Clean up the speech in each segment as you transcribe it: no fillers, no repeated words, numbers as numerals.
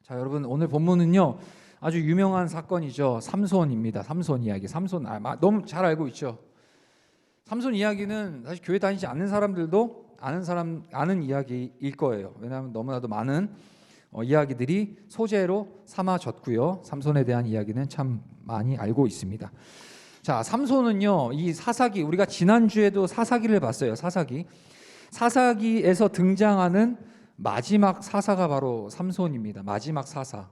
자, 여러분 오늘 본문은요 아주 유명한 사건이죠. 삼손입니다. 삼손 이야기. 삼손 너무 잘 알고 있죠. 삼손 이야기는 사실 교회 다니지 않는 사람들도 아는 이야기일 거예요. 왜냐하면 너무나도 많은 이야기들이 소재로 삼아졌고요. 삼손에 대한 이야기는 참 많이 알고 있습니다. 자, 삼손은요 이 사사기, 우리가 지난주에도 사사기를 봤어요. 사사기에서 등장하는 마지막 사사가 바로 삼손입니다. 마지막 사사.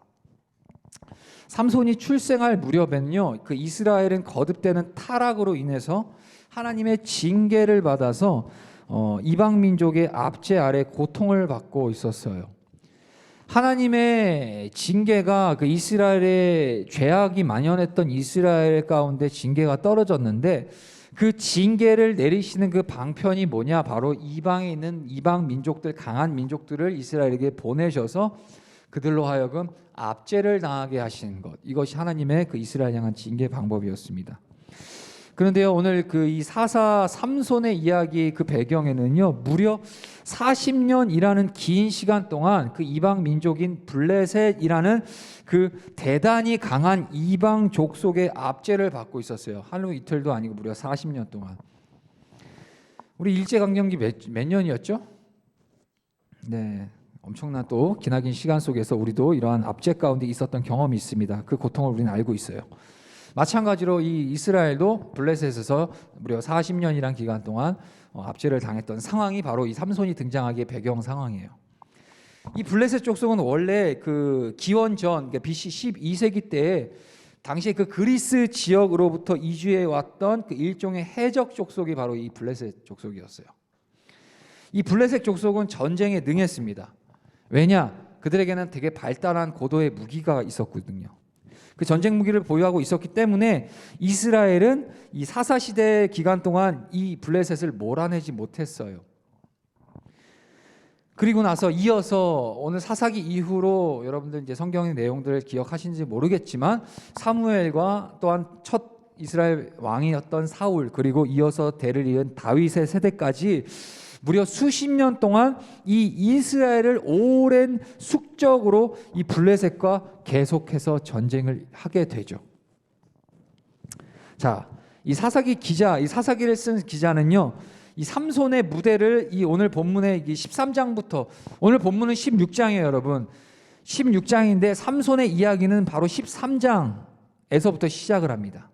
삼손이 출생할 무렵엔요 그 이스라엘은 거듭되는 타락으로 인해서 하나님의 징계를 받아서 이방 민족의 압제 아래 고통을 받고 있었어요. 하나님의 징계가 그 이스라엘의 죄악이 만연했던 이스라엘 가운데 징계가 떨어졌는데, 그 징계를 내리시는 그 방편이 뭐냐? 바로 이방에 있는 이방 민족들, 강한 민족들을 이스라엘에게 보내셔서 그들로 하여금 압제를 당하게 하시는 것, 이것이 하나님의 그 이스라엘 향한 징계 방법이었습니다. 그런데요 오늘 그 이 사사 삼손의 이야기 그 배경에는요 무려 40년이라는 긴 시간 동안 그 이방 민족인 블레셋이라는 그 대단히 강한 이방 족속의 압제를 받고 있었어요. 하루 이틀도 아니고 무려 40년 동안. 우리 일제강점기 몇 년이었죠? 네, 엄청난 또 기나긴 시간 속에서 우리도 이러한 압제 가운데 있었던 경험이 있습니다. 그 고통을 우리는 알고 있어요. 마찬가지로 이 이스라엘도 블레셋에서 무려 40년이란 기간 동안 압제를 당했던 상황이 바로 이 삼손이 등장하기의 배경 상황이에요. 이 블레셋 족속은 원래 그 기원 전 그러니까 BC 12세기 때에 당시에 그 그리스 지역으로부터 이주해 왔던 그 일종의 해적 족속이 바로 이 블레셋 족속이었어요. 이 블레셋 족속은 전쟁에 능했습니다. 왜냐? 그들에게는 되게 발달한 고도의 무기가 있었거든요. 그 전쟁 무기를 보유하고 있었기 때문에 이스라엘은 이 사사시대 기간 동안 이 블레셋을 몰아내지 못했어요. 그리고 나서 이어서 오늘 사사기 이후로 여러분들 이제 성경의 내용들을 기억하시는지 모르겠지만 사무엘과 또한 첫 이스라엘 왕이었던 사울, 그리고 이어서 대를 이은 다윗의 세대까지 무려 수십 년 동안 이 이스라엘을 오랜 숙적으로 이 블레셋과 계속해서 전쟁을 하게 되죠. 자, 이 사사기를 쓴 기자는요, 이 삼손의 무대를 이 오늘 본문의 13장부터, 오늘 본문은 16장이에요, 여러분. 16장인데 삼손의 이야기는 바로 13장에서부터 시작을 합니다.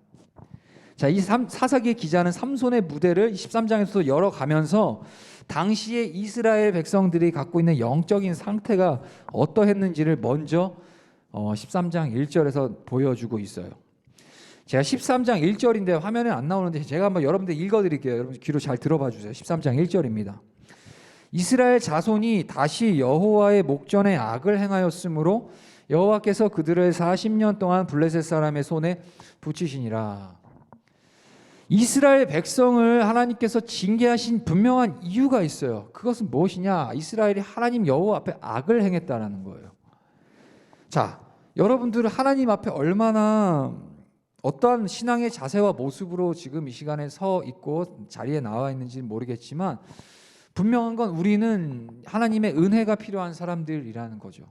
자, 이 사사기의 기자는 삼손의 무대를 13장에서 열어가면서 당시에 이스라엘 백성들이 갖고 있는 영적인 상태가 어떠했는지를 먼저 13장 1절에서 보여주고 있어요. 제가 13장 1절인데 화면에 안 나오는데 제가 한번 여러분들 읽어드릴게요. 여러분 귀로 잘 들어봐 주세요. 13장 1절입니다. 이스라엘 자손이 다시 여호와의 목전에 악을 행하였으므로 여호와께서 그들을 40년 동안 블레셋 사람의 손에 붙이시니라. 이스라엘 백성을 하나님께서 징계하신 분명한 이유가 있어요. 그것은 무엇이냐? 이스라엘이 하나님 여호와 앞에 악을 행했다라는 거예요. 자, 여러분들은 하나님 앞에 얼마나 어떠한 신앙의 자세와 모습으로 지금 이 시간에 서 있고 자리에 나와 있는지는 모르겠지만 분명한 건 우리는 하나님의 은혜가 필요한 사람들이라는 거죠.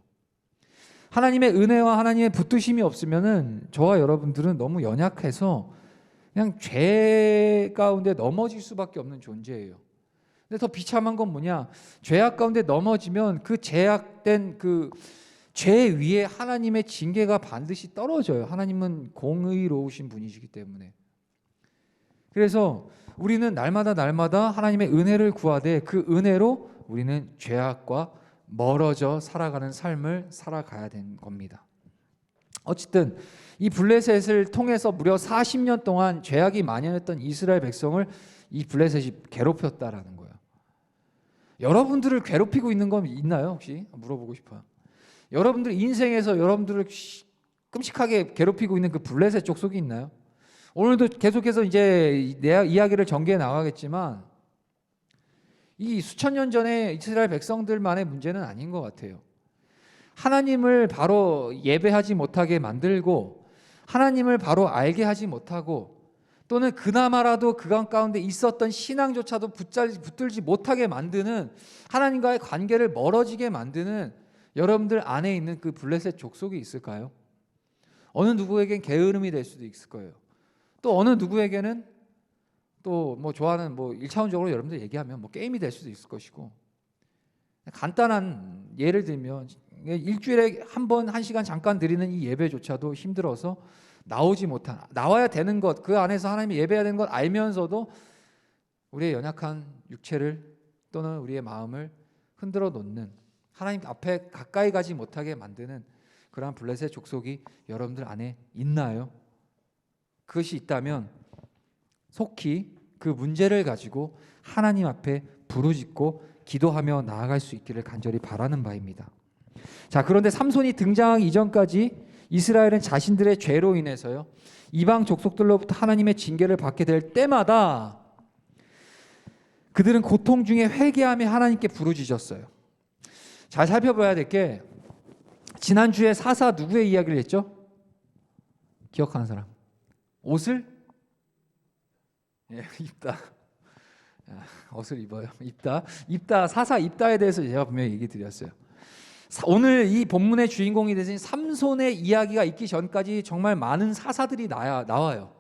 하나님의 은혜와 하나님의 붙드심이 없으면은 저와 여러분들은 너무 연약해서 그냥 죄 가운데 넘어질 수밖에 없는 존재예요. 근데 더 비참한 건 뭐냐? 죄악 가운데 넘어지면 그 죄악된 그 죄 위에 하나님의 징계가 반드시 떨어져요. 하나님은 공의로우신 분이시기 때문에. 그래서 우리는 날마다 하나님의 은혜를 구하되 그 은혜로 우리는 죄악과 멀어져 살아가는 삶을 살아가야 되는 겁니다. 어쨌든 이 블레셋을 통해서 무려 40년 동안 죄악이 만연했던 이스라엘 백성을 이 블레셋이 괴롭혔다라는 거예요. 여러분들을 괴롭히고 있는 건 있나요? 혹시 물어보고 싶어요. 여러분들 인생에서 여러분들을 끔찍하게 괴롭히고 있는 그 블레셋 족속이 있나요? 오늘도 계속해서 이제 내 이야기를 전개해 나가겠지만 이 수천 년 전에 이스라엘 백성들만의 문제는 아닌 것 같아요. 하나님을 바로 예배하지 못하게 만들고 하나님을 바로 알게 하지 못하고 또는 그나마라도 그간 가운데 있었던 신앙조차도 붙들지 못하게 만드는, 하나님과의 관계를 멀어지게 만드는 여러분들 안에 있는 그 블레셋 족속이 있을까요? 어느 누구에겐 게으름이 될 수도 있을 거예요. 또 어느 누구에게는 또 뭐 좋아하는 뭐 1차원적으로 여러분들 얘기하면 뭐 게임이 될 수도 있을 것이고, 간단한 예를 들면 일주일에 한 번 1시간 잠깐 드리는 이 예배조차도 힘들어서 나오지 못한, 나와야 되는 것, 그 안에서 하나님이 예배해야 되는 것 알면서도 우리의 연약한 육체를 또는 우리의 마음을 흔들어 놓는, 하나님 앞에 가까이 가지 못하게 만드는 그러한 블레셋 족속이 여러분들 안에 있나요? 그것이 있다면 속히 그 문제를 가지고 하나님 앞에 부르짖고 기도하며 나아갈 수 있기를 간절히 바라는 바입니다. 자, 그런데 삼손이 등장하기 이전까지 이스라엘은 자신들의 죄로 인해서요, 이방 족속들로부터 하나님의 징계를 받게 될 때마다 그들은 고통 중에 회개하며 하나님께 부르짖었어요. 잘 살펴봐야 될 게, 지난주에 사사 누구의 이야기를 했죠? 기억하는 사람? 옷을 입다. 옷을 입어요. 입다. 사사 입다에 대해서 제가 분명히 얘기 드렸어요. 오늘 이 본문의 주인공이 되신 삼손의 이야기가 있기 전까지 정말 많은 사사들이 나와요.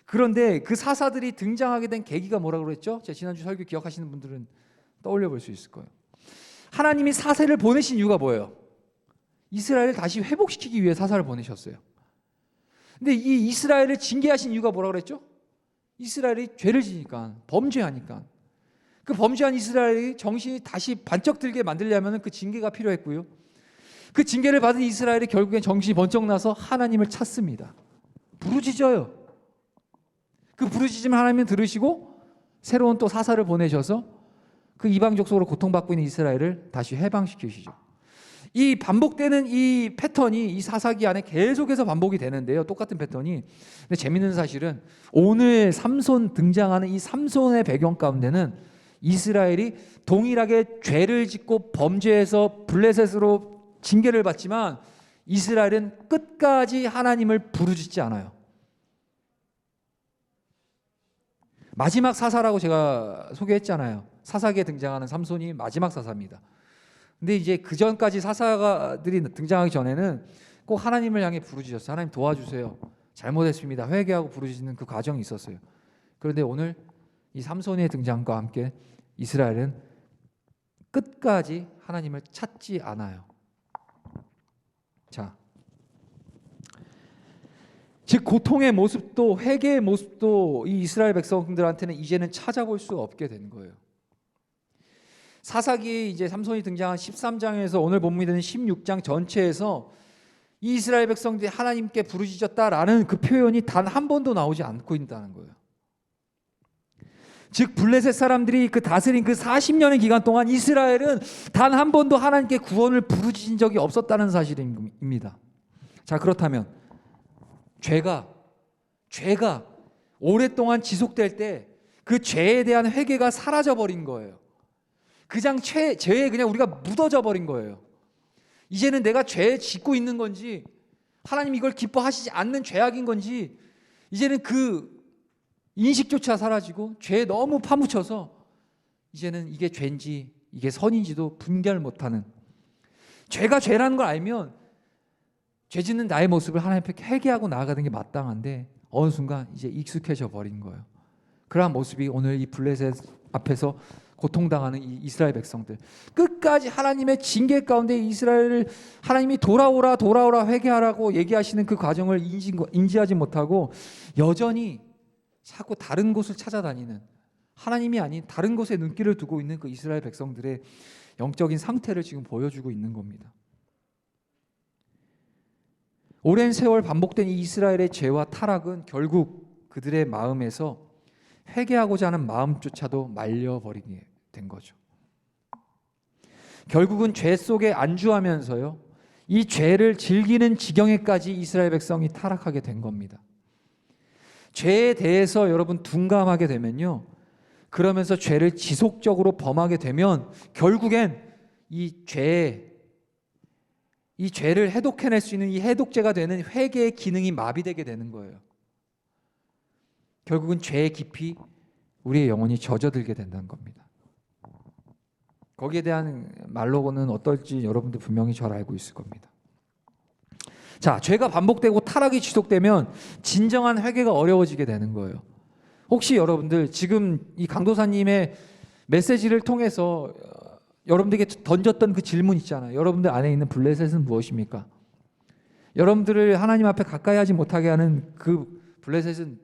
그런데 그 사사들이 등장하게 된 계기가 뭐라고 그랬죠? 제가 지난주 설교 기억하시는 분들은 떠올려 볼 수 있을 거예요. 하나님이 사세를 보내신 이유가 뭐예요? 이스라엘을 다시 회복시키기 위해 사사를 보내셨어요. 근데 이 이스라엘을 징계하신 이유가 뭐라고 그랬죠? 이스라엘이 죄를 지니까, 범죄하니까. 그 범죄한 이스라엘이 정신이 다시 반짝 들게 만들려면 그 징계가 필요했고요. 그 징계를 받은 이스라엘이 결국엔 정신이 번쩍 나서 하나님을 찾습니다. 부르짖어요. 그 부르짖음을 하나님은 들으시고 새로운 또 사사를 보내셔서 그 이방 족속으로 고통받고 있는 이스라엘을 다시 해방시키시죠. 이 반복되는 이 패턴이 이 사사기 안에 계속해서 반복이 되는데요. 똑같은 패턴이. 근데 재밌는 사실은 오늘 삼손 등장하는 이 삼손의 배경 가운데는 이스라엘이 동일하게 죄를 짓고 범죄해서 블레셋으로 징계를 받지만 이스라엘은 끝까지 하나님을 부르짖지 않아요. 마지막 사사라고 제가 소개했잖아요. 사사기에 등장하는 삼손이 마지막 사사입니다. 근데 이제 그 전까지 사사들이 등장하기 전에는 꼭 하나님을 향해 부르짖었어요. 하나님 도와주세요. 잘못했습니다. 회개하고 부르짖는 그 과정이 있었어요. 그런데 오늘 이 삼손의 등장과 함께 이스라엘은 끝까지 하나님을 찾지 않아요. 자, 즉 고통의 모습도 회개의 모습도 이 이스라엘 백성들한테는 이제는 찾아볼 수 없게 된 거예요. 사사기 이제 삼손이 등장한 13장에서 오늘 본문이 되는 16장 전체에서 이 이스라엘 백성들이 하나님께 부르짖었다라는 그 표현이 단 한 번도 나오지 않고 있다는 거예요. 즉 블레셋 사람들이 그 다스린 그 40년의 기간 동안 이스라엘은 단 한 번도 하나님께 구원을 부르짖은 적이 없었다는 사실입니다. 자, 그렇다면 죄가 오랫동안 지속될 때 그 죄에 대한 회개가 사라져 버린 거예요. 죄에 그냥 우리가 묻어져 버린 거예요. 이제는 내가 죄 짓고 있는 건지, 하나님 이걸 기뻐하시지 않는 죄악인 건지, 이제는 그 인식조차 사라지고 죄에 너무 파묻혀서 이제는 이게 죄인지 이게 선인지도 분별 못하는, 죄가 죄라는 걸 알면 죄 짓는 나의 모습을 하나님 앞에 회개하고 나아가는 게 마땅한데 어느 순간 이제 익숙해져 버린 거예요. 그러한 모습이 오늘 이 블레셋 앞에서 고통당하는 이 이스라엘 백성들, 끝까지 하나님의 징계 가운데 이스라엘을 하나님이 돌아오라 회개하라고 얘기하시는 그 과정을 인지하지 못하고 여전히 자꾸 다른 곳을 찾아다니는, 하나님이 아닌 다른 곳에 눈길을 두고 있는 그 이스라엘 백성들의 영적인 상태를 지금 보여주고 있는 겁니다. 오랜 세월 반복된 이 이스라엘의 죄와 타락은 결국 그들의 마음에서 회개하고자 하는 마음조차도 말려버리게 된 거죠. 결국은 죄 속에 안주하면서요, 이 죄를 즐기는 지경에까지 이스라엘 백성이 타락하게 된 겁니다. 죄에 대해서 여러분 둔감하게 되면요, 그러면서 죄를 지속적으로 범하게 되면 결국엔 이 죄를 해독해낼 수 있는 이 해독제가 되는 회개의 기능이 마비되게 되는 거예요. 결국은 죄의 깊이 우리의 영혼이 젖어들게 된다는 겁니다. 거기에 대한 말로는 어떨지 여러분들 분명히 잘 알고 있을 겁니다. 자, 죄가 반복되고 타락이 지속되면 진정한 회개가 어려워지게 되는 거예요. 혹시 여러분들 지금 이 강도사님의 메시지를 통해서 여러분들에게 던졌던 그 질문 있잖아요. 여러분들 안에 있는 블레셋은 무엇입니까? 여러분들을 하나님 앞에 가까이 하지 못하게 하는 그 블레셋은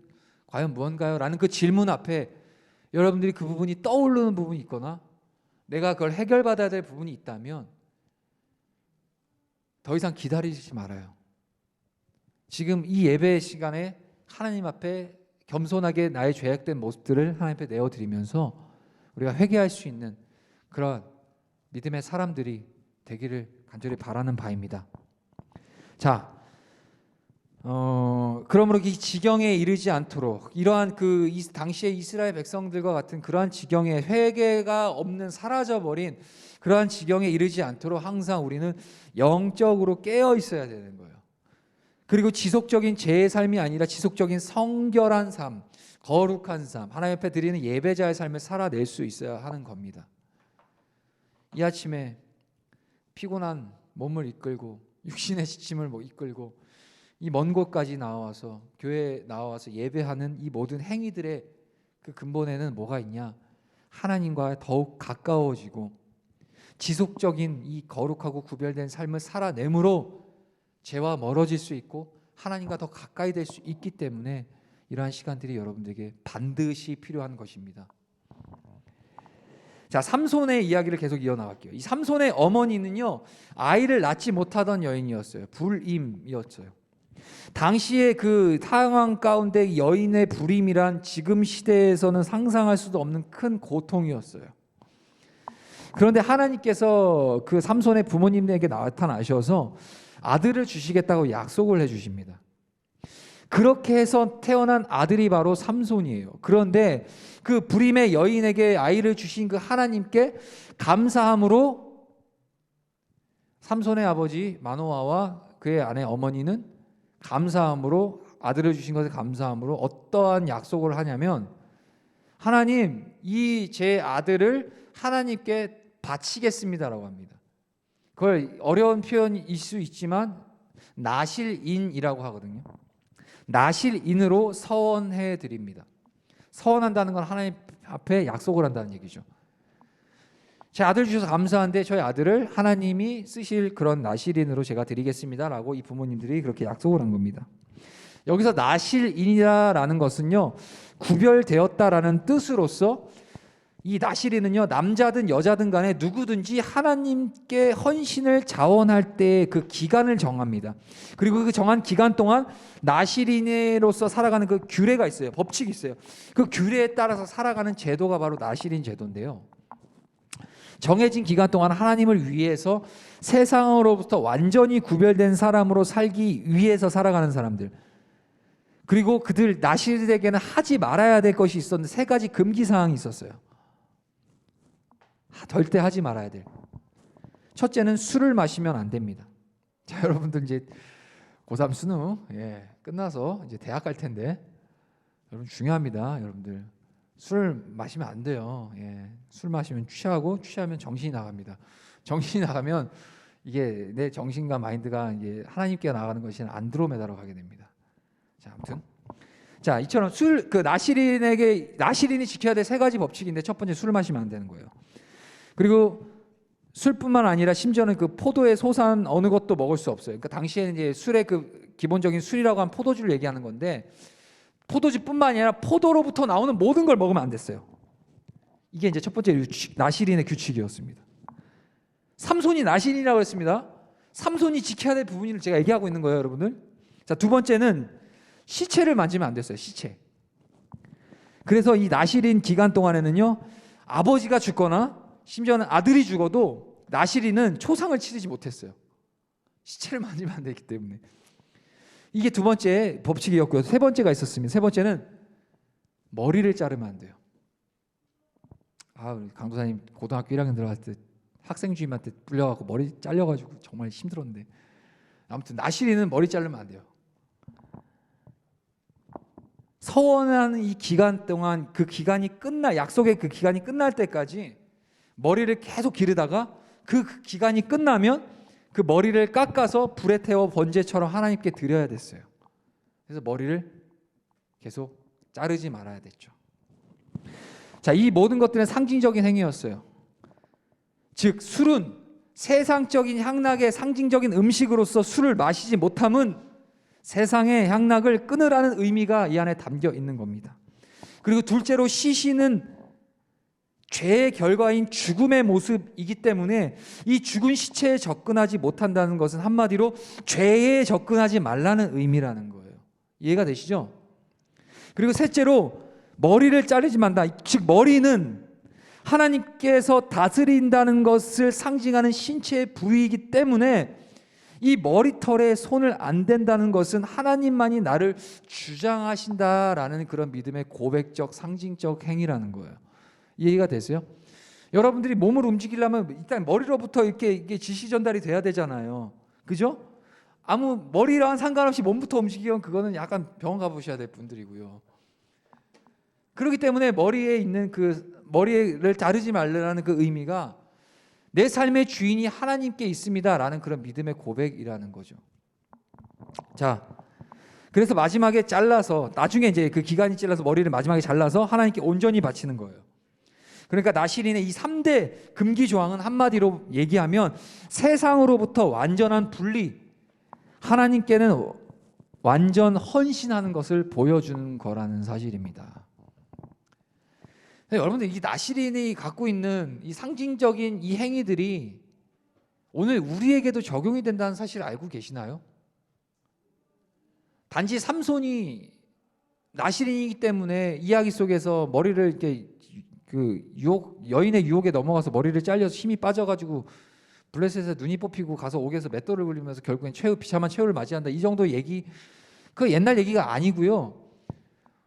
과연 무언가요? 라는 그 질문 앞에 여러분들이 그 부분이 떠오르는 부분이 있거나 내가 그걸 해결받아야 될 부분이 있다면 더 이상 기다리지 말아요. 지금 이 예배 시간에 하나님 앞에 겸손하게 나의 죄악된 모습들을 하나님 앞에 내어드리면서 우리가 회개할 수 있는 그런 믿음의 사람들이 되기를 간절히 바라는 바입니다. 자, 그러므로 이 지경에 이르지 않도록 이러한 그 당시의 이스라엘 백성들과 같은 그러한 지경에 회개가 없는 사라져버린 그러한 지경에 이르지 않도록 항상 우리는 영적으로 깨어 있어야 되는 거예요. 그리고 지속적인 죄의 삶이 아니라 지속적인 성결한 삶, 거룩한 삶, 하나님 앞에 드리는 예배자의 삶을 살아낼 수 있어야 하는 겁니다. 이 아침에 피곤한 몸을 이끌고 육신의 지침을 이끌고 이 먼 곳까지 나와서 교회에 나와서 예배하는 이 모든 행위들의 그 근본에는 뭐가 있냐? 하나님과 더욱 가까워지고 지속적인 이 거룩하고 구별된 삶을 살아내므로 죄와 멀어질 수 있고 하나님과 더 가까이 될 수 있기 때문에 이러한 시간들이 여러분들에게 반드시 필요한 것입니다. 자, 삼손의 이야기를 계속 이어나갈게요. 이 삼손의 어머니는요, 아이를 낳지 못하던 여인이었어요. 불임이었어요. 당시의 그 상황 가운데 여인의 불임이란 지금 시대에서는 상상할 수도 없는 큰 고통이었어요. 그런데 하나님께서 그 삼손의 부모님에게 나타나셔서 아들을 주시겠다고 약속을 해주십니다. 그렇게 해서 태어난 아들이 바로 삼손이에요. 그런데 그 불임의 여인에게 아이를 주신 그 하나님께 감사함으로 삼손의 아버지 마노아와 그의 아내 어머니는 감사함으로 아들을 주신 것에 감사함으로 어떠한 약속을 하냐면 하나님 이 제 아들을 하나님께 바치겠습니다라고 합니다. 그걸 어려운 표현일 수 있지만 나실인이라고 하거든요. 나실인으로 서원해 드립니다. 서원한다는 건 하나님 앞에 약속을 한다는 얘기죠. 제 아들 주셔서 감사한데 저희 아들을 하나님이 쓰실 그런 나실인으로 제가 드리겠습니다라고 이 부모님들이 그렇게 약속을 한 겁니다. 여기서 나실인이라는 것은요, 구별되었다라는 뜻으로서 이 나실인은요, 남자든 여자든 간에 누구든지 하나님께 헌신을 자원할 때 그 기간을 정합니다. 그리고 그 정한 기간 동안 나실인으로서 살아가는 그 규례가 있어요. 법칙이 있어요. 그 규례에 따라서 살아가는 제도가 바로 나실인 제도인데요. 정해진 기간 동안 하나님을 위해서 세상으로부터 완전히 구별된 사람으로 살기 위해서 살아가는 사람들, 그리고 그들 나실에게는 하지 말아야 될 것이 있었는데 세 가지 금기 사항이 있었어요. 절대 하지 말아야 될. 첫째는 술을 마시면 안 됩니다. 자, 여러분들 이제 고3 수능 끝나서 이제 대학 갈 텐데 여러분 중요합니다. 여러분들 술 마시면 안 돼요. 술 마시면 취하면 정신이 나갑니다. 정신이 나가면 이게 내 정신과 마인드가 이게 하나님께 나가는 것이 안드로메다로 가게 됩니다. 자, 아무튼 자, 이처럼 나실인이 지켜야 될 세 가지 법칙인데 첫 번째 술을 마시면 안 되는 거예요. 그리고 술뿐만 아니라 심지어는 그 포도의 소산 어느 것도 먹을 수 없어요. 그러니까 당시에는 이제 술의 그 기본적인 술이라고 하면 포도주를 얘기하는 건데 포도주뿐만 아니라 포도로부터 나오는 모든 걸 먹으면 안 됐어요. 이게 이제 첫 번째 나실인의 규칙이었습니다. 삼손이 나실인이라고 했습니다. 삼손이 지켜야 될 부분을 제가 얘기하고 있는 거예요, 여러분들. 자, 두 번째는 시체를 만지면 안 됐어요. 시체. 그래서 이 나실인 기간 동안에는요, 아버지가 죽거나 심지어는 아들이 죽어도 나실인은 초상을 치르지 못했어요. 시체를 만지면 안 되기 때문에. 이게 두 번째 법칙이었고요. 세 번째가 있었습니다. 세 번째는 머리를 자르면 안 돼요. 우리 강도사님 고등학교 1학년 들어갔을 때 학생 주임한테 불려갖고 머리 잘려가지고 정말 힘들었는데, 아무튼 나실인은 머리 자르면 안 돼요. 서원하는 이 기간 동안 그 기간이 약속의 그 기간이 끝날 때까지 머리를 계속 기르다가 그 기간이 끝나면 그 머리를 깎아서 불에 태워 번제처럼 하나님께 드려야 됐어요. 그래서 머리를 계속 자르지 말아야 됐죠. 자, 이 모든 것들은 상징적인 행위였어요. 즉 술은 세상적인 향락의 상징적인 음식으로서 술을 마시지 못함은 세상의 향락을 끊으라는 의미가 이 안에 담겨 있는 겁니다. 그리고 둘째로 시신은 죄의 결과인 죽음의 모습이기 때문에 이 죽은 시체에 접근하지 못한다는 것은 한마디로 죄에 접근하지 말라는 의미라는 거예요. 이해가 되시죠? 그리고 셋째로 머리를 자르지 말다. 즉 머리는 하나님께서 다스린다는 것을 상징하는 신체의 부위이기 때문에 이 머리털에 손을 안 댄다는 것은 하나님만이 나를 주장하신다라는 그런 믿음의 고백적 상징적 행위라는 거예요. 이해가 되세요? 여러분들이 몸을 움직이려면 일단 머리로부터 이게 지시 전달이 돼야 되잖아요. 그죠? 아무 머리랑 상관없이 몸부터 움직이면 그거는 약간 병원 가보셔야 될 분들이고요. 그렇기 때문에 머리에 있는 그 머리를 자르지 말라는 그 의미가 내 삶의 주인이 하나님께 있습니다라는 그런 믿음의 고백이라는 거죠. 자, 그래서 마지막에 잘라서 나중에 이제 그 기간이 찔러서 머리를 마지막에 잘라서 하나님께 온전히 바치는 거예요. 그러니까 나실인의 이 3대 금기 조항은 한마디로 얘기하면 세상으로부터 완전한 분리, 하나님께는 완전 헌신하는 것을 보여주는 거라는 사실입니다. 여러분들 이 나실인이 갖고 있는 이 상징적인 이 행위들이 오늘 우리에게도 적용이 된다는 사실을 알고 계시나요? 단지 삼손이 나실인이기 때문에 이야기 속에서 머리를 이렇게 그 여인의 유혹에 넘어가서 머리를 잘려서 힘이 빠져가지고 블레셋에서 눈이 뽑히고 가서 옥에서 맷돌을 굴리면서 결국엔 비참한 최후를 맞이한다. 이 정도 얘기, 그 옛날 얘기가 아니고요.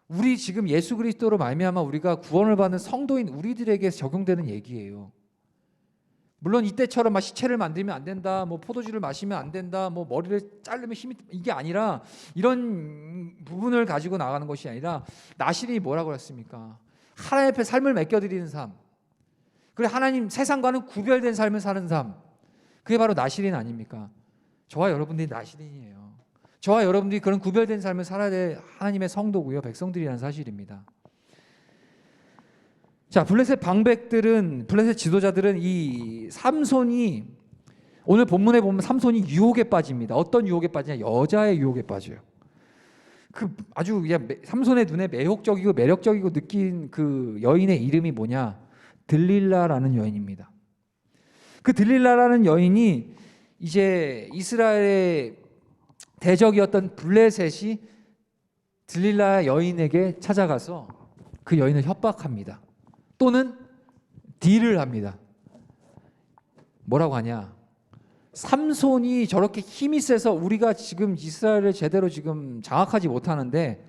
우리 지금 예수 그리스도로 말미암아 우리가 구원을 받는 성도인 우리들에게 적용되는 얘기예요. 물론 이때처럼 막 시체를 만들면 안 된다, 뭐 포도주를 마시면 안 된다, 뭐 머리를 자르면 힘이, 이게 아니라 이런 부분을 가지고 나가는 것이 아니라 나실이 뭐라고 했습니까? 하나님 앞에 삶을 맡겨드리는 삶, 그리고 하나님 세상과는 구별된 삶을 사는 삶, 그게 바로 나실인 아닙니까? 저와 여러분들이 나실인이에요. 저와 여러분들이 그런 구별된 삶을 살아야 될 하나님의 성도고요, 백성들이라는 사실입니다. 자, 블레셋 지도자들은 이 삼손이, 오늘 본문에 보면 삼손이 유혹에 빠집니다. 어떤 유혹에 빠지냐? 여자의 유혹에 빠져요. 그 아주 그냥 삼손의 눈에 매혹적이고 매력적이고 느낀 그 여인의 이름이 뭐냐? 들릴라라는 여인입니다. 그 들릴라라는 여인이 이제 이스라엘의 대적이었던 블레셋이 들릴라 여인에게 찾아가서 그 여인을 협박합니다. 또는 딜을 합니다. 뭐라고 하냐? 삼손이 저렇게 힘이 세서 우리가 지금 이스라엘을 제대로 지금 장악하지 못하는데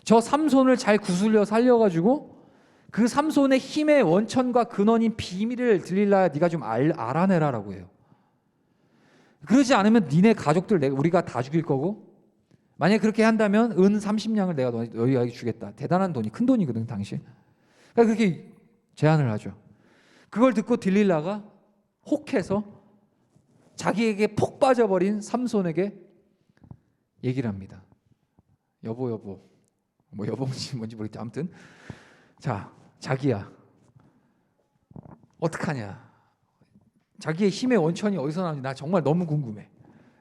저 삼손을 잘 구슬려 살려가지고 그 삼손의 힘의 원천과 근원인 비밀을 들릴라야 네가 좀 알아내라라고 해요. 그러지 않으면 니네 가족들 우리가 다 죽일 거고, 만약에 그렇게 한다면 은 30냥을 내가 너희에게 주겠다. 대단한 돈이, 큰 돈이거든 당시. 그러니까 그렇게 제안을 하죠. 그걸 듣고 들릴라가 혹해서 자기에게 폭 빠져버린 삼손에게 얘기를 합니다. 여보 뭐 여보인지 뭔지 모르겠지. 아무튼 자, 자기야 어떡하냐, 자기의 힘의 원천이 어디서 나오는지 나 정말 너무 궁금해.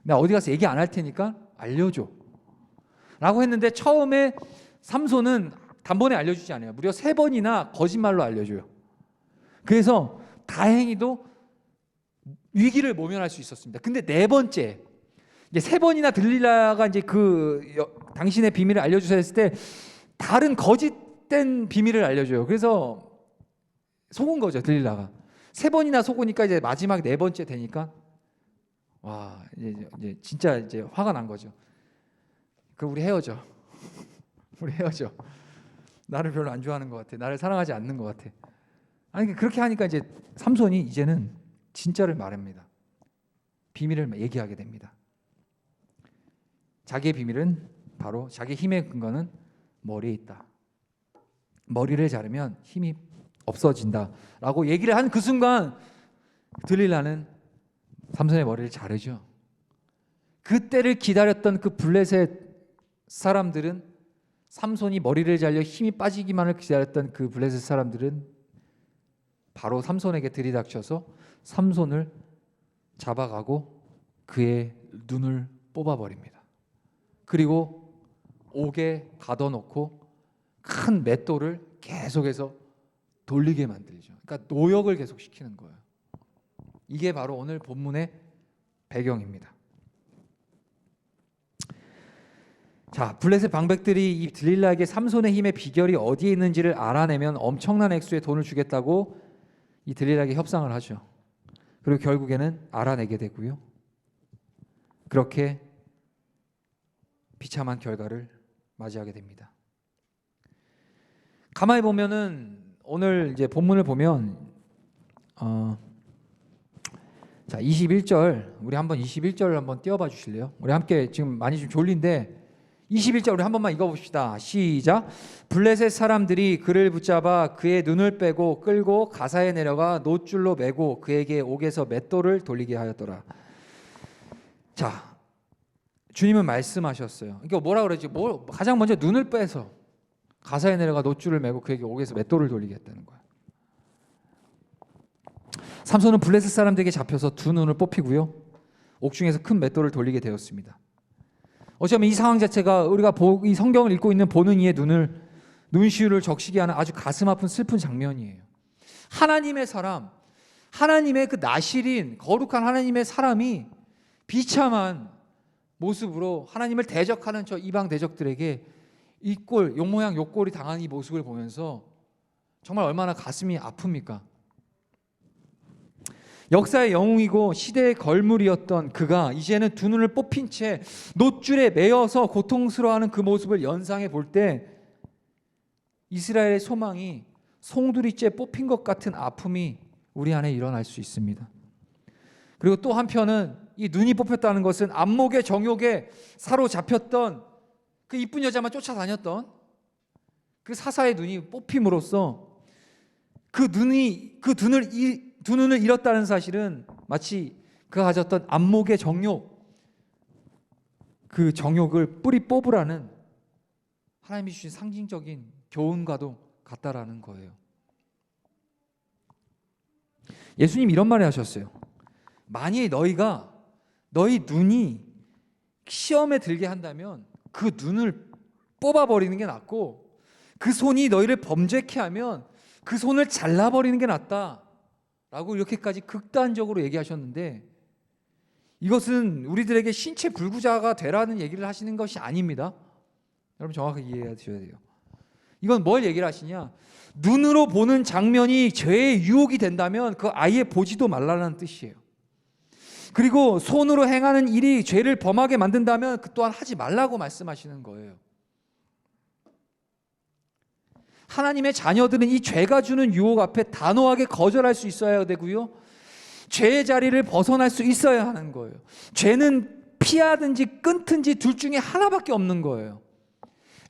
나 어디 가서 얘기 안 할 테니까 알려줘 라고 했는데, 처음에 삼손은 단번에 알려주지 않아요. 무려 3번이나 거짓말로 알려줘요. 그래서 다행히도 위기를 모면할 수 있었습니다. 근데 4번째, 이제 3번이나 들릴라가 이제 당신의 비밀을 알려주세요 했을 때 다른 거짓된 비밀을 알려줘요. 그래서 속은 거죠, 들릴라가. 3번이나 속으니까 이제 마지막 4번째 되니까 와, 이제 진짜 이제 화가 난 거죠. 그럼 우리 헤어져. 우리 헤어져. 나를 별로 안 좋아하는 것 같아. 나를 사랑하지 않는 것 같아. 아니, 그렇게 하니까 이제 삼손이 이제는 진짜를 말합니다. 비밀을 얘기하게 됩니다. 자기의 비밀은 바로 자기 힘의 근거는 머리에 있다. 머리를 자르면 힘이 없어진다라고 얘기를 한 그 순간 들릴라는 삼손의 머리를 자르죠. 그때를 기다렸던 그 블레셋 사람들은, 삼손이 머리를 잘려 힘이 빠지기만을 기다렸던 그 블레셋 사람들은 바로 삼손에게 들이닥쳐서 삼손을 잡아가고 그의 눈을 뽑아버립니다. 그리고 옥에 가둬놓고 큰 맷돌을 계속해서 돌리게 만들죠. 그러니까 노역을 계속시키는 거예요. 이게 바로 오늘 본문의 배경입니다. 자, 블레셋 방백들이 이 들릴라에게 삼손의 힘의 비결이 어디에 있는지를 알아내면 엄청난 액수의 돈을 주겠다고 이 들릴라에게 협상을 하죠. 그리고 결국에는 알아내게 되고요. 그렇게 비참한 결과를 맞이하게 됩니다. 가만히 보면은 오늘 이제 본문을 보면 자, 21절, 우리 한번 21절을 한번 띄워봐 주실래요? 우리 함께 지금 많이 좀 졸린데 21절 우리 한 번만 읽어봅시다. 시작. 블레셋 사람들이 그를 붙잡아 그의 눈을 빼고 끌고 가사에 내려가 놋줄로 매고 그에게 옥에서 맷돌을 돌리게 하였더라. 자, 주님은 말씀하셨어요. 이게 뭐라 그러지? 가장 먼저 눈을 빼서 가사에 내려가 놋줄을 매고 그에게 옥에서 맷돌을 돌리게 했다는 거야. 삼손은 블레셋 사람들에게 잡혀서 두 눈을 뽑히고요, 옥중에서 큰 맷돌을 돌리게 되었습니다. 어쩌면 이 상황 자체가 우리가 이 성경을 읽고 있는 보는 이의 눈시울을 적시게 하는 아주 가슴 아픈 슬픈 장면이에요. 하나님의 사람, 하나님의 그 나실인 거룩한 하나님의 사람이 비참한 모습으로 하나님을 대적하는 저 이방 대적들에게 이 꼴, 욕모양 욕꼴이 당한 이 모습을 보면서 정말 얼마나 가슴이 아픕니까? 역사의 영웅이고 시대의 걸물이었던 그가 이제는 두 눈을 뽑힌 채 놋줄에 매여서 고통스러워하는 그 모습을 연상해 볼 때 이스라엘의 소망이 송두리째 뽑힌 것 같은 아픔이 우리 안에 일어날 수 있습니다. 그리고 또 한편은 이 눈이 뽑혔다는 것은 안목의 정욕에 사로잡혔던 그 이쁜 여자만 쫓아다녔던 그 사사의 눈이 뽑힘으로써 두 눈을 잃었다는 사실은 마치 그가 가졌던 안목의 정욕, 그 정욕을 뿌리 뽑으라는 하나님이 주신 상징적인 교훈과도 같다라는 거예요. 예수님 이런 말을 하셨어요. 만일 너희 눈이 시험에 들게 한다면 그 눈을 뽑아버리는 게 낫고, 그 손이 너희를 범죄케 하면 그 손을 잘라버리는 게 낫다 라고 이렇게까지 극단적으로 얘기하셨는데, 이것은 우리들에게 신체 불구자가 되라는 얘기를 하시는 것이 아닙니다. 여러분 정확하게 이해하셔야 돼요. 이건 뭘 얘기를 하시냐, 눈으로 보는 장면이 죄의 유혹이 된다면 그 아예 보지도 말라는 뜻이에요. 그리고 손으로 행하는 일이 죄를 범하게 만든다면 그 또한 하지 말라고 말씀하시는 거예요. 하나님의 자녀들은 이 죄가 주는 유혹 앞에 단호하게 거절할 수 있어야 되고요, 죄의 자리를 벗어날 수 있어야 하는 거예요. 죄는 피하든지 끊든지 둘 중에 하나밖에 없는 거예요.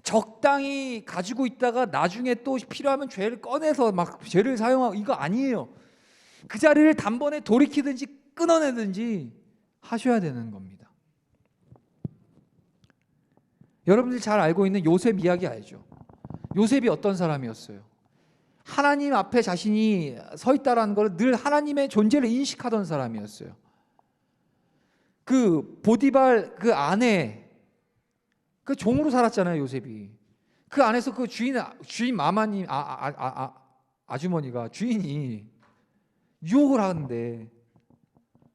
적당히 가지고 있다가 나중에 또 필요하면 죄를 꺼내서 막 죄를 사용하고, 이거 아니에요. 그 자리를 단번에 돌이키든지 끊어내든지 하셔야 되는 겁니다. 여러분들이 잘 알고 있는 요셉 이야기 알죠? 요셉이 어떤 사람이었어요? 하나님 앞에 자신이 서 있다라는 걸 늘 하나님의 존재를 인식하던 사람이었어요. 그 보디발 그 아내, 그 종으로 살았잖아요, 요셉이. 그 안에서 그 주인 마마님, 아주머니가, 주인이 유혹을 하는데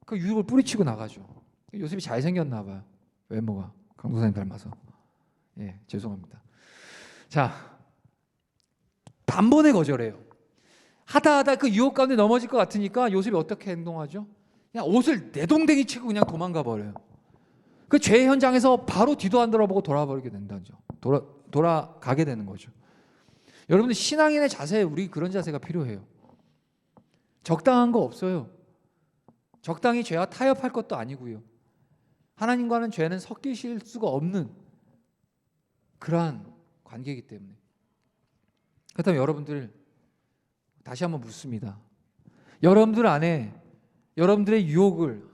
그 유혹을 뿌리치고 나가죠. 요셉이 잘생겼나 봐요. 외모가 강도사님 닮아서. 예, 죄송합니다. 자, 단번에 거절해요. 하다 그 유혹 가운데 넘어질 것 같으니까 요셉이 어떻게 행동하죠? 그냥 옷을 내동댕이 치고 그냥 도망가 버려요. 그 죄 현장에서 바로 뒤도 안 돌아보고 돌아버리게 된다죠. 돌아가게 되는 거죠. 여러분들 신앙인의 자세, 우리 그런 자세가 필요해요. 적당한 거 없어요. 적당히 죄와 타협할 것도 아니고요. 하나님과는 죄는 섞이실 수가 없는 그러한 관계이기 때문에. 그렇다면 여러분들 다시 한번 묻습니다. 여러분들 안에 여러분들의 유혹을,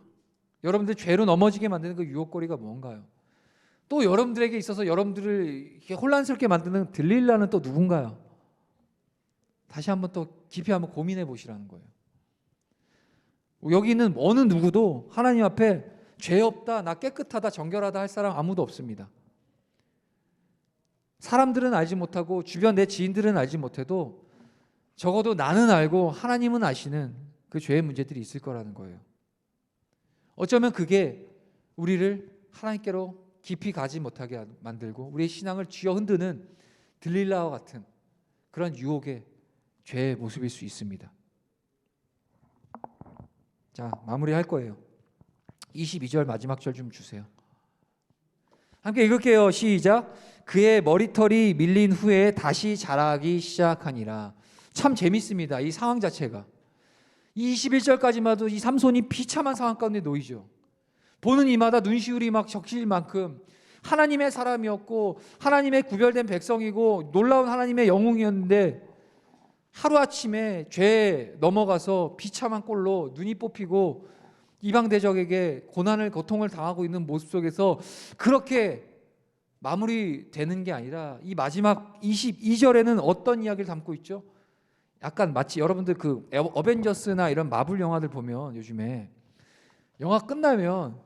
여러분들 죄로 넘어지게 만드는 그 유혹거리가 뭔가요? 또 여러분들에게 있어서 여러분들을 이렇게 혼란스럽게 만드는 들릴라는 또 누군가요? 다시 한번 또 깊이 한번 고민해 보시라는 거예요. 여기 있는 어느 누구도 하나님 앞에 죄 없다, 나 깨끗하다, 정결하다 할 사람 아무도 없습니다. 사람들은 알지 못하고 주변 내 지인들은 알지 못해도 적어도 나는 알고 하나님은 아시는 그 죄의 문제들이 있을 거라는 거예요. 어쩌면 그게 우리를 하나님께로 깊이 가지 못하게 만들고 우리의 신앙을 쥐어 흔드는 들릴라와 같은 그런 유혹의 죄의 모습일 수 있습니다. 자, 마무리할 거예요. 22절 마지막 절 좀 주세요. 함께 읽을게요. 시작. 그의 머리털이 밀린 후에 다시 자라기 시작하니라. 참 재밌습니다. 이 상황 자체가. 이 21절까지만 해도 이 삼손이 비참한 상황 가운데 놓이죠. 보는 이마다 눈시울이 막 적실 만큼 하나님의 사람이었고 하나님의 구별된 백성이고 놀라운 하나님의 영웅이었는데 하루아침에 죄에 넘어가서 비참한 꼴로 눈이 뽑히고 이방 대적에게 고난을 고통을 당하고 있는 모습 속에서 그렇게 마무리되는 게 아니라 이 마지막 22절에는 어떤 이야기를 담고 있죠? 약간 마치 여러분들 그 어벤져스나 이런 마블 영화들 보면 요즘에 영화 끝나면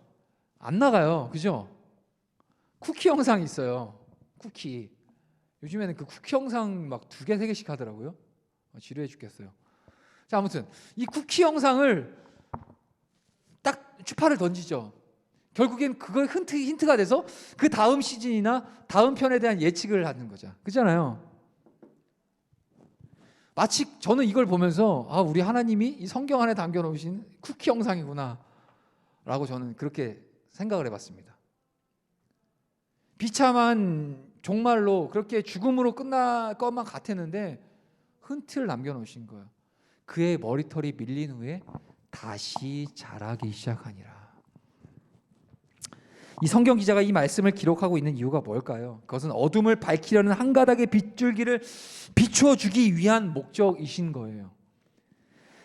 안 나가요. 그죠? 쿠키 영상이 있어요. 쿠키. 요즘에는 그 쿠키 영상 막 2개, 3개씩 하더라고요. 지루해 죽겠어요. 자, 아무튼 이 쿠키 영상을 딱 추파를 던지죠. 결국엔 그걸 힌트가 돼서 그 다음 시즌이나 다음 편에 대한 예측을 하는 거죠. 그렇잖아요. 마치 저는 이걸 보면서 우리 하나님이 이 성경 안에 담겨놓으신 쿠키 영상이구나 라고 저는 그렇게 생각을 해봤습니다. 비참한 종말로 그렇게 죽음으로 끝날 것만 같았는데 흔트를 남겨놓으신 거예요. 그의 머리털이 밀린 후에 다시 자라기 시작하니라. 이 성경 기자가 이 말씀을 기록하고 있는 이유가 뭘까요? 그것은 어둠을 밝히려는 한 가닥의 빗줄기를 비추어 주기 위한 목적이신 거예요.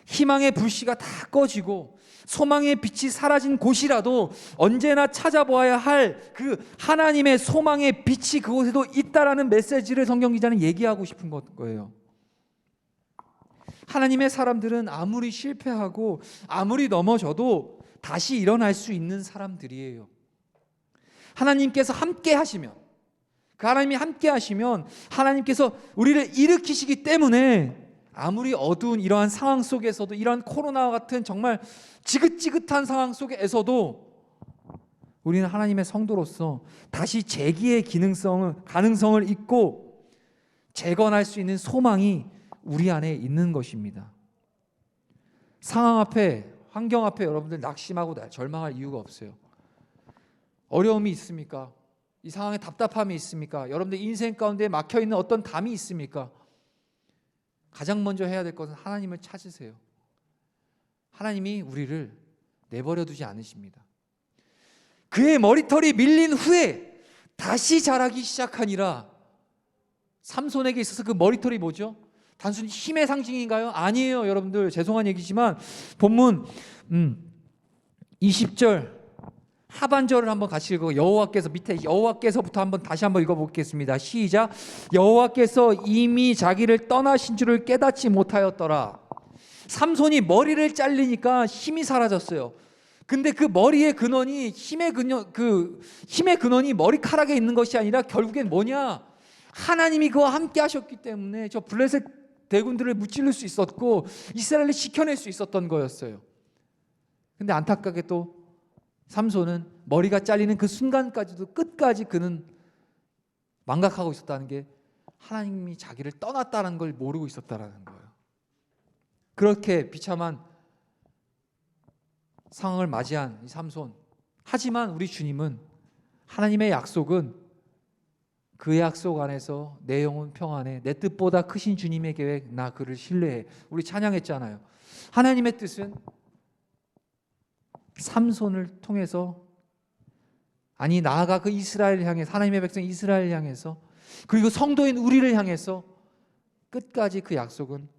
희망의 불씨가 다 꺼지고 소망의 빛이 사라진 곳이라도 언제나 찾아보아야 할 그 하나님의 소망의 빛이 그곳에도 있다라는 메시지를 성경 기자는 얘기하고 싶은 거예요. 하나님의 사람들은 아무리 실패하고 아무리 넘어져도 다시 일어날 수 있는 사람들이에요. 하나님께서 함께 하시면, 그 하나님이 함께 하시면 하나님께서 우리를 일으키시기 때문에 아무리 어두운 이러한 상황 속에서도, 이러한 코로나와 같은 정말 지긋지긋한 상황 속에서도 우리는 하나님의 성도로서 다시 재기의 가능성을 잊고 재건할 수 있는 소망이 우리 안에 있는 것입니다. 상황 앞에, 환경 앞에 여러분들 낙심하고 절망할 이유가 없어요. 어려움이 있습니까? 이 상황에 답답함이 있습니까? 여러분들 인생 가운데 막혀있는 어떤 담이 있습니까? 가장 먼저 해야 될 것은 하나님을 찾으세요. 하나님이 우리를 내버려 두지 않으십니다. 그의 머리털이 밀린 후에 다시 자라기 시작하니라. 삼손에게 있어서 그 머리털이 뭐죠? 단순히 힘의 상징인가요? 아니에요. 여러분들 죄송한 얘기지만 본문 20절 하반절을 한번 같이 읽고 여호와께서 밑에 여호와께서부터 다시 한번 읽어보겠습니다. 시작. 여호와께서 이미 자기를 떠나신 줄을 깨닫지 못하였더라. 삼손이 머리를 잘리니까 힘이 사라졌어요. 근데 그 머리의 근원이 힘의 근원이 머리카락에 있는 것이 아니라 결국엔 뭐냐? 하나님이 그와 함께 하셨기 때문에 저 블레셋 대군들을 무찌를 수 있었고 이스라엘을 지켜낼 수 있었던 거였어요. 근데 안타깝게 또 삼손은 머리가 잘리는 그 순간까지도 끝까지 그는 망각하고 있었다는 게 하나님이 자기를 떠났다는 걸 모르고 있었다는 거예요. 그렇게 비참한 상황을 맞이한 이 삼손. 하지만 우리 주님은 하나님의 약속은 그 약속 안에서 내 영혼 평안해, 내 뜻보다 크신 주님의 계획, 나 그를 신뢰해. 우리 찬양했잖아요. 하나님의 뜻은 삼손을 통해서, 아니 나아가 그 이스라엘을 향해서, 하나님의 백성 이스라엘을 향해서, 그리고 성도인 우리를 향해서 끝까지 그 약속은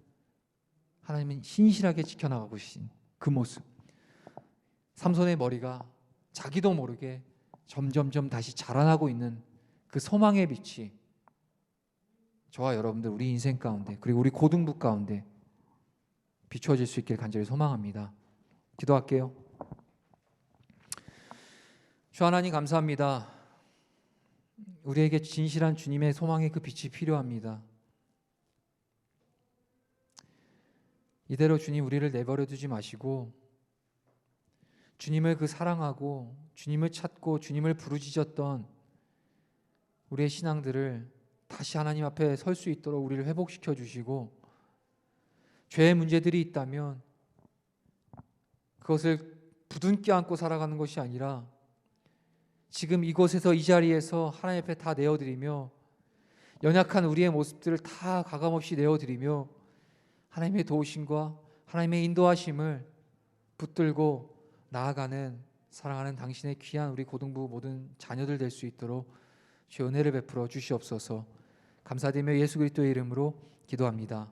하나님은 신실하게 지켜나가고 계신 그 모습, 삼손의 머리가 자기도 모르게 점점점 다시 자라나고 있는 그 소망의 빛이 저와 여러분들 우리 인생 가운데, 그리고 우리 고등부 가운데 비추어질 수 있길 간절히 소망합니다. 기도할게요. 주 하나님 감사합니다. 우리에게 진실한 주님의 소망의 그 빛이 필요합니다. 이대로 주님 우리를 내버려 두지 마시고 주님을 그 사랑하고 주님을 찾고 주님을 부르짖었던 우리의 신앙들을 다시 하나님 앞에 설 수 있도록 우리를 회복시켜 주시고, 죄의 문제들이 있다면 그것을 부둥켜 안고 살아가는 것이 아니라 지금 이곳에서 이 자리에서 하나님 앞에 다 내어드리며 연약한 우리의 모습들을 다 가감없이 내어드리며 하나님의 도우심과 하나님의 인도하심을 붙들고 나아가는 사랑하는 당신의 귀한 우리 고등부 모든 자녀들 될 수 있도록 주의 은혜를 베풀어 주시옵소서. 감사드리며 예수 그리스도의 이름으로 기도합니다.